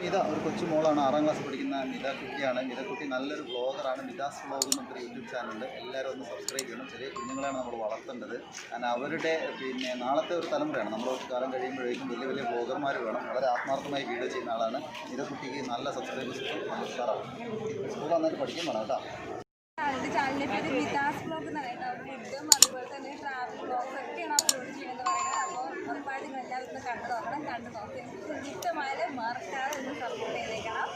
മിത ഒരു കൊച്ചു മോളാണ്, 6ാം ക്ലാസ് പഠിക്കുന്ന മിത കുട്ടിയാണ്. മിത കുട്ടി നല്ലൊരു വ്ളോഗറാണ്. മിതാസ് വ്ളോഗ് എന്നൊരു യൂട്യൂബ് ചാനലുണ്ട്. എല്ലാവരും ഒന്ന് സബ്സ്ക്രൈബ് ചെയ്യണം. ചെറിയ കുഞ്ഞുങ്ങളാണ് നമ്മൾ വളർത്തേണ്ടത്. കാരണം അവരുടെ നാളത്തെ ഒരു തലമുറയാണ്. നമ്മൾ കാലം കഴിയുമ്പോഴേക്കും വലിയ വലിയ വ്ളോഗർമാർ വേണം. വളരെ ആത്മാർത്ഥമായി വീഡിയോ ചെയ്യുന്ന ആളാണ്. മിത കുട്ടിക്ക് നല്ല സബ്സ്ക്രൈബേഴ്സ് നമസ്കാരം. സ്കൂൾ നന്നായിട്ട് പഠിക്കാൻ വേണം കേട്ടോ. ചാനലിൻ്റെ പേര് മിതാസ് വ്ളോഗ് എന്നാണ് കേട്ടോ. ഫുഡും അതുപോലെ തന്നെ ട്രാവൽ വ്ളോഗ്സ് ഒക്കെയാണ് അപ്ലോഡ് ചെയ്യുന്നത് പറയുന്നത്. അപ്പോൾ ഉറപ്പായിട്ട് നിങ്ങൾ എല്ലാവരും കണ്ടു നോക്കണം. കണ്ടു നോക്കി ഇഷ്ടമായാലും മറക്കാതെ ഒന്ന് സപ്പോർട്ട് ചെയ്തേക്കണം.